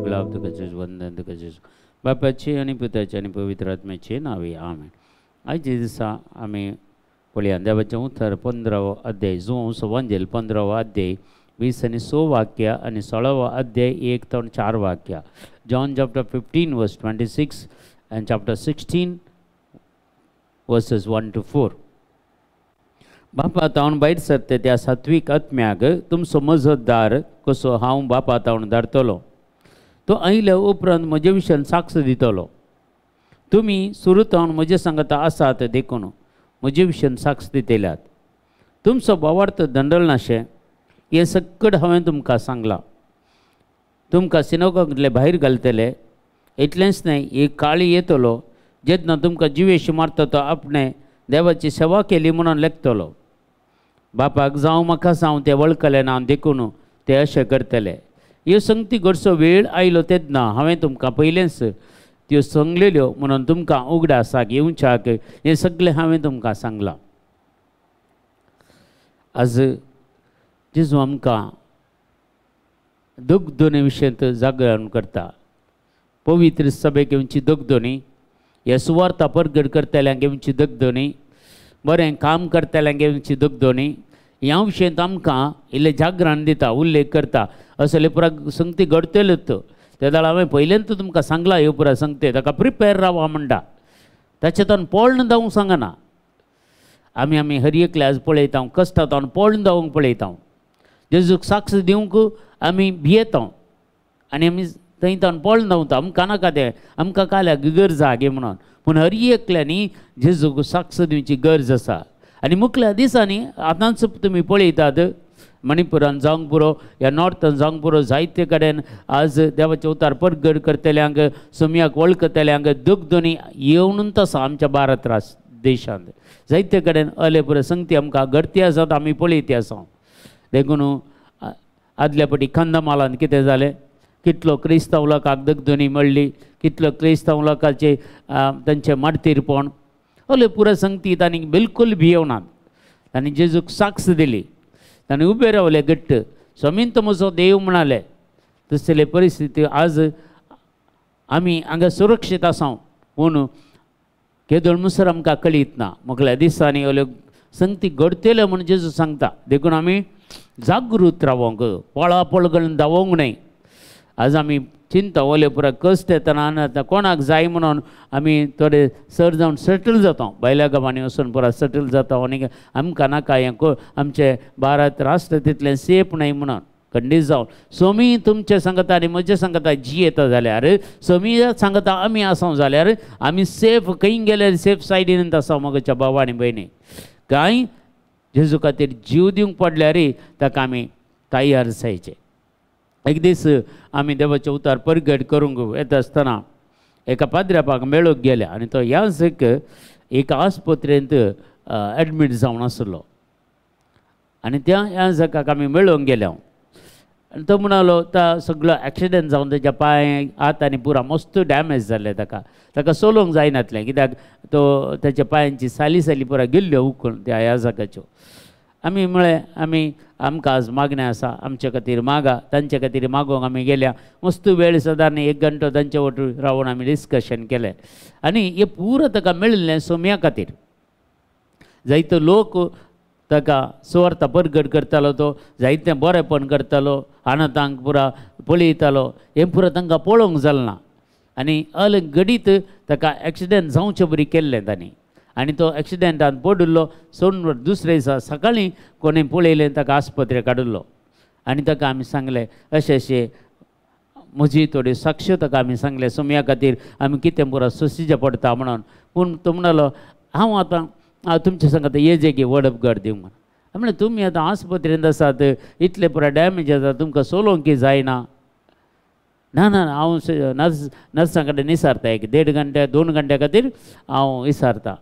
गुलाब तुका जेजू वंदन तुका जेजू बापाचे आणि पुताचे आणि पवित्र आत्म्याचे नावे आमेन. आयचे दिसा आमी पळया देवाचें उतर 15वो अध्याय जोंस वंजेल 15वो अध्याय 20 आनी 6 वाक्या आनी 16वो अध्याय 1 ते 4 वाक्या. जॉन चॅप्टर 15 वर्स 26 and chapter 16 verses 1 to 4. बापा तावन भायर सरते त्या सात्विक आत्म्याक तुमचो मजतदार कसो हांव बापा तावन धाडटलो. तो आयल्या उपरांत म्हजे विशयान साक्ष दितलो. तुमी सुरतावन म्हजे सांगता आसात देखून म्हजे विशयान साक्ष दितल्यात. तुमचो भावार्थ दंडलनाशें हें सकट हांवें तुमकां सांगलां. तुमकां सिनागोगांतले भायर घालतले. इतलेंच न्हय, एक काळी येतलो जेन्ना तुमकां जिवेशी मारता तो आपणे देवाची सेवा केली म्हणून लेखतलो. बापाक जावं म्हाका जावं ते वळखलें ना देखून ते अशें करतले. ह्यो संगती घडचो वेळ आयलो तेन्ना हांवें तुमकां पयलेंच त्यो सांगलेल्यो म्हणून तुमकां उगडासाक येवच्याक हें सगळें हांवें तुमकां सांगलां. आज जेजू आमकां दोगदोनी विशयांत जागरण करता. पवित्र सभेक येवची दोगदोनी, ह्या सुवार्ता परगट करतल्यांक येवची दोगदोनी, बरें काम करतल्यांक येवची दोगदोनी, ह्या विशयांत आमकां इल्लें जागरण दिता, उल्लेख करता. असले पुरा संगती घडतल्योच. त्या दाळ हांवें पयलेंच तुमकां सांगलां ह्यो पुरा संगती ताका प्रिपेर रावा म्हणटा. ताचेतान पळण जावंक सांगना. आमी हर एकले आज पळयता कश्टांतावन पळण जावंक पळयता. जेजूक साक्ष दिवंक आमी भियेता आनी आमी थंयतावन पळण जावता. आमकां नाका तें, आमकां काल्याक गरज आहा गे म्हणून. पूण हर एकल्यांनी जेजूक साक्ष दिवची गरज आसा. आनी मुखल्या दिसांनी आतांच तुमी पळयतात मणिपुरान जावंक पुरो, ह्या नॉर्थान जावंक पुरो, जायते कडेन आज देवाचे उतार परगट करतल्यांक, सोमयाक वळखतल्यांक दोगदोनी येवनूच आसा आमच्या भारत देशांत. जायते कडेन अले पुरो संगती आमकां घडती आसात, आमी पळयती आसा. देखून आदल्या फावटी कंदमालान कितें जालें, कितलो क्रिस्तांव लोकांक दोगदोनी मेळ्ळी, कितलो क्रिस्तांव लोकांचे तांचें माडतीरपण, अले पुरो संगती तांणी बिलकूल भियेवनात. तांणी जेजूक साक्ष दिली, तांणी उबे रावले घट्ट. स्वामीन तो म्हजो देव म्हणाले. तसले परिस्थिती आज आमी हांगा सुरक्षीत आसा. पूण केदोळ मुसर आमकां कळीत ना. मुखल्या दिसांनी अल्यो संगती घडतल्यो म्हूण जेजू सांगता. देखून आमी जागृत रावंक, पळापळ घालून धांवंक न्हय. आज आमी चिंता ओले पुरा कश्ट येतना कोणाक जाय म्हणून आमी थोडे सर जावन सेटल जाता. भायल्या गांवांनी वचून पुरा सेटल जाता. आनी आमकां नाका हें आमचें भारत राष्ट्र तितलें सेफ न्हय म्हणून खंडीत जावन सोमी तुमचे सांगता आनी म्हजे सांगता जी येता जाल्यार, सोमी सांगता आमी आसा जाल्यार आमी सेफ खंय गेल्यार सेफ सायडीन आसा. मगच्या भावा आनी भयणी कांय जेजू खातीर जीव दिवंक पडल्यार ताका आमी तयार जायचे. एक दीस आमी देवाचे उतार परगट करूंक येता आसतना एका पाद्र्यापाक मेळूंक गेले आनी तो ह्याच एका आस्पत्रेंत एडमीट जावन आसलो. आनी त्या ह्या जाकाक आमी मेळूंक गेले. आनी तो म्हणलो सगळो एक्सिडेंट जावन ताच्या पांय हात आनी पुरा मस्त डॅमेज जाल्ले. ताका चलोवंक जायनातलें कित्याक तो ताच्या पांयांची साली पुरा गेल्ल्यो उखून त्या ह्या जागाच्यो. आमी म्हळें आमकां आज मागणें आसा, आमचे खातीर मागा. तांचे खातीर मागोवंक आमी गेल्या. मस्त वेळ सादारण 1 घंटो तांचे वटून रावन आमी डिस्कशन केलें. आनी हें पुरो ताका मेळिल्लें सोम्या खातीर. जायतो लोक ताका सुवार्ता परगट करतालो, तो जायतें बरेंपण करतालो, अनाथांक पुरा पळयतालो. हें पुरो तांकां पळोवंक जालें ना. आनी अल घडीत ताका एक्सिडेंट जावचे बरी केल्लें तांणी. आनी तो एक्सिडेंटान पडिल्लो. सोडून दुसरे दिसा सकाळीं कोणें पळयलें ताका आस्पत्रेक हाडिल्लो. आनी ताका आमी सांगलें अशें म्हजी थोडी साक्ष ताका आमी सांगलें सोम्या खातीर आमी कितें पुरो सोंसिचें पडटा म्हणून. पूण तो म्हणलो हांव आतां तुमचे सांगता येजेक वड ऑफ गॉड दिवंक म्हणून. म्हणलें तुमी आतां आस्पत्रेंत आसात, इतले पुरो डॅमेज जाता, तुमकां चलोवंक जायना. ना हांव नर्सां कडेन विचारता. 1.5 घंटे 2 घंट्या खातीर हांव विचारता.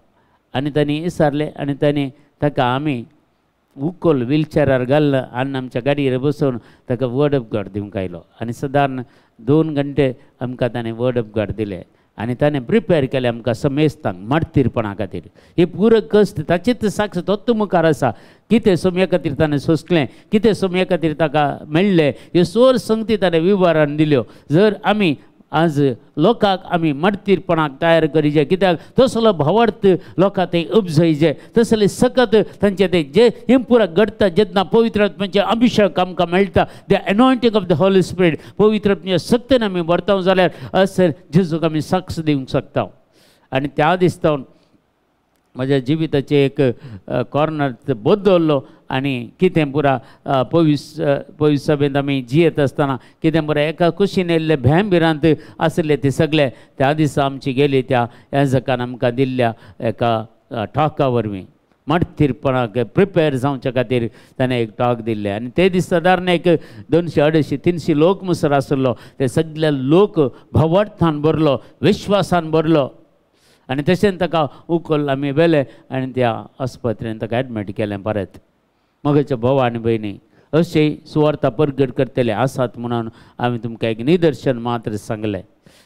आनी तांणी विचारलें आनी तांणी ताका आमी उखल व्हीलचॅरार घाल्लो आनी आमच्या गाडयेर बसोवन ताका वर्ड ऑफ गॉड दिवंक आयलो. आनी सादारण 2 घंटे आमकां ताणें वर्ड ऑफ गॉड दिलें. आनी ताणें प्रिपेर केलें आमकां समेस्तांक माडतीरपणा खातीर. ही पुरो कश्ट ताचेच साक्ष तोच मुखार आसा. कितें सोम्या खातीर ताणें सोंसलें, कितें सोम्या खातीर ताका मेळ्ळें, ह्यो सोर संगती ताणें विवरण दिल्यो. जर आमी आज लोकांक आमी माडतीरपणाक तयार करीचे, कित्याक तसलो भावार्थ लोकां थंय उपजयचे, तसले सकत तांचे ते जे हें पुरा घडटा जेन्ना पवित्र आत्म्याचे अभिशेक आमकां मेळटा, the anointing of the Holy Spirit, पवित्र आत्म्याच्या सक्तीन आमी भरताव जाल्यार असर जेजूक आमी साक्ष दिवंक शकता. आनी त्या दिसतावन म्हज्या जिविताचे एक कॉर्नर बदललो आनी कितें पुरा पवित्र सभेंत आमी जियेत आसतना कितें पुरा एका कुशीन येयल्ले भेंबिरांत आसले ते सगळे त्या दिसा आमची गेली त्या याजकान आमकां दिल्ल्या एका टॉका वरवीं माडतीरपणाक प्रिपेर जावचे खातीर ताणें एक टॉक दिल्लें. आनी ते दिसा दारान एक 200-250-300 लोक मुसर आसलो. ते सगळे लोक भावार्थान भरलो, विश्वासान भरलो. आनी तशें ताका उखल आमी व्हेले आनी त्या आस्पत्रेन ताका एडमीट केलें परत. मगाच्या भाव आनी भयणी, अशें सुवार्ता परगट करतले आसात म्हणून आमी तुमकां एक निदर्शन मात्र सांगलें.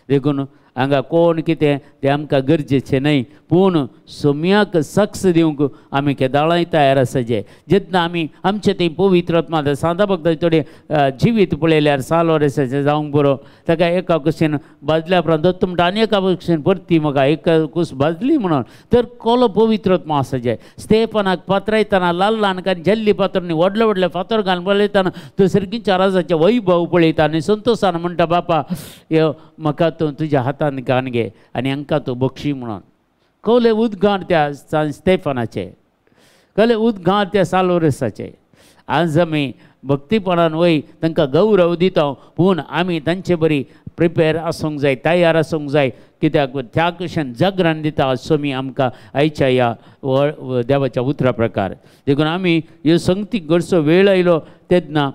देखून हांगा कोण कितें तें आमकां गरजेचें न्हय, पूण सोम्याक साक्ष दिवंक आमी केदाळांय तयार आसाचे. जेन्ना आमी आमचें तें पवित्र आत्मा सांता भक्ताचें थोडें जिवीत पळयल्यार सालो रेसाचें जावंक बरो, ताका एका कुशीन भाजल्या उपरांत दत्त म्हणटा आनी एका कुशीन परती म्हाका एक कूस भाजली म्हणून, तर कोलो पवित्र आत्मा आसाचे. स्तेफनाक पात्रायतना ल्हान ल्हान काय झेल्ली पात्रांनी व्हडले व्हडले फातर घालून पळयतना तो सर्गीच्या राजाचे वैभव पळयता आनी संतोशान म्हणटा बापा म्हाका तूं तुज्या हातान घान घे आनी हांकां तूं बक्षी म्हणून. कौले उद्गार त्या स्तेफनाचे, कौले उद्गार त्या सालोरेसाचे. आज आमी भक्तीपणान वय तांकां गौरव दिता, पूण आमी तांचे बरी प्रिपेर आसूंक जाय, तयार आसूंक जाय. कित्याक त्या कशेन जागरण दिता सोमी आमकां आयच्या ह्या देवाच्या उतरा प्रकार. देखून आमी ह्यो संगती घडचो वेळ आयलो तेन्ना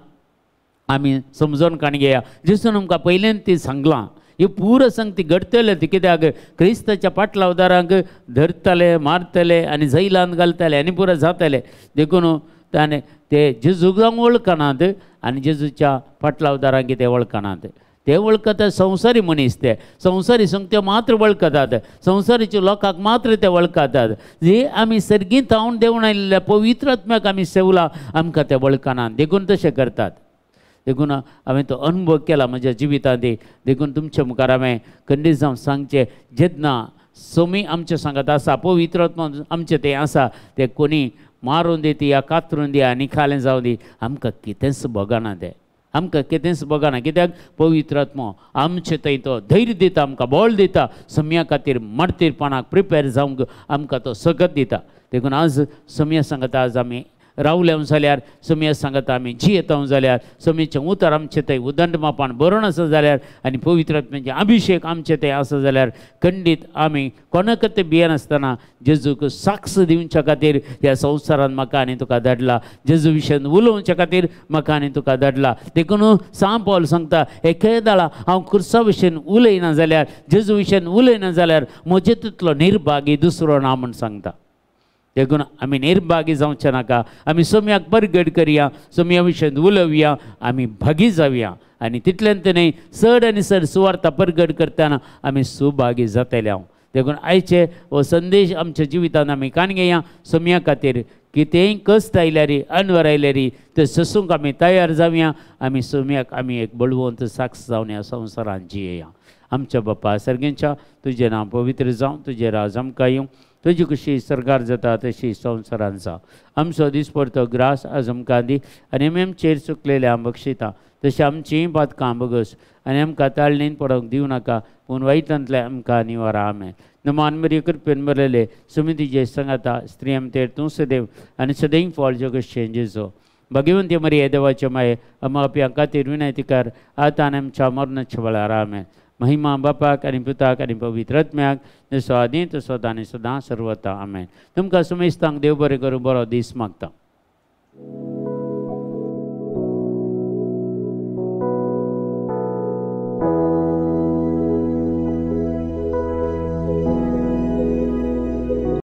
आमी समजोन काण घेया. जेसून आमकां पयलें ती सांगलां हे पुरो संगती घडतले ती, कित्याक क्रिस्ताच्या पाटलावदारांक धरतले, मारतले आनी जैलांत घालतले आनी पुरो जातले. देखून ताणें ते जेजूक जावं वळखनात आनी जेजूच्या पाटलावदारांक ते वळखनात. ते वळखतात संवसारी मनीस, ते संवसारी संगत्यो मात्र वळखतात, संवसारीच्या लोकांक मात्र ते वळखतात. जे आमी सर्गींत हांवन देंवन आयिल्ल्या पवित्र आत्म्याक आमी सेवला आमकां ते वळखनात. देखून तशें करतात. देखून हांवें तो अनुभव केला म्हज्या जिवितांत. देखून तुमच्या मुखार हांवें खंडीत जावन सांगचें, जेन्ना सोमी आमच्या सांगात आसा, पवित्र आत्मा आमचें तें आसा, तें कोणी मारून दी या कातरून दी आनी खालें जावं दी, आमकां कितेंच भोगना तें, आमकां कितेंच भोगना. कित्याक पवित्र आत्मा आमचे थंय तो धैर्य दिता, आमकां बळ दिता, सोम्या खातीर माडतीरपणाक प्रिपेर जावंक आमकां तो सकत दिता. देखून आज सोम्या सांगता आज आमी रावले जाल्यार, सोम्या सांगता आमी जियेता जाल्यार, सोम्याचें उतर आमचें थंय उदंड मापान बरोवन आसा जाल्यार आनी पवित्र आत्म्याचें अभिशेक आमचें तें आसा जाल्यार खंडीत आमी कोणाक ते भियेनासतना जेजूक साक्ष दिवच्या खातीर ह्या संवसारांत म्हाका आनी तुका धाडला. जेजू विशयान उलोवच्या खातीर म्हाका आनी तुका धाडला. देखून सांत पौल सांगता, एके दाळा हांव क्रुसा विशयान उलयना जाल्यार, जेजू विशयान उलयना जाल्यार म्हजे तितलो निर्भागी दुसरो ना म्हूण सांगता. देखून आमी निर्भागी जावचें नाका. आमी सोम्याक परगट करया, सोम्या विशयान उलोवया, आमी भागी जावया आनी तितल्यांत न्हय चड आनी चड सुवार्ता परगट करतना आमी सुभागी जातले. हांव देखून आयचे हो संदेश आमच्या जिवितांत आमी काण घेया. सोम्या खातीर कितेंय कश्ट आयल्यार अनवर आयल्यार ते सोसूंक आमी तयार जावया. आमी सोम्याक आमी एक बळवंत साक्ष जावन ह्या संवसारांत जियेया. आमच्या बापा सर्गेंच्या तुजें नांव पवित्र जावं, तुजें राज आमकां येवं, तुजी कशी सरकार जाता तशी संवसारांत जा. आमचो दिसपरतो ग्रास आज आमकां दी आनी आमी आमचेर चुकलेल्या बक्षिता, तशें आमचीं पातकां बगस आनी आमकां ताळणेन पडोवंक दिवं नाका, पूण वायटांतल्यान आमकां निवारा. आमेन. नमान मरी कृपेन बरयले सुमी तुजे सांगाता स्त्री आमचेर तूं सदैव आनी सदैव फळ जगतशें जेजो. भगवंती मरी देवाचे माये अमाप्यां खातीर विनंती कर, आतां आनी आमच्या मरणाच्या वेळार. आमेन. महिमा बापाक आनी पुताक आनी पवित्र आत्म्याक जसो आदी तसो आनी सदां सर्वता. आमेन. तुमकां सुमेस्तांक देव बरें करूं, बरो दीस मागता.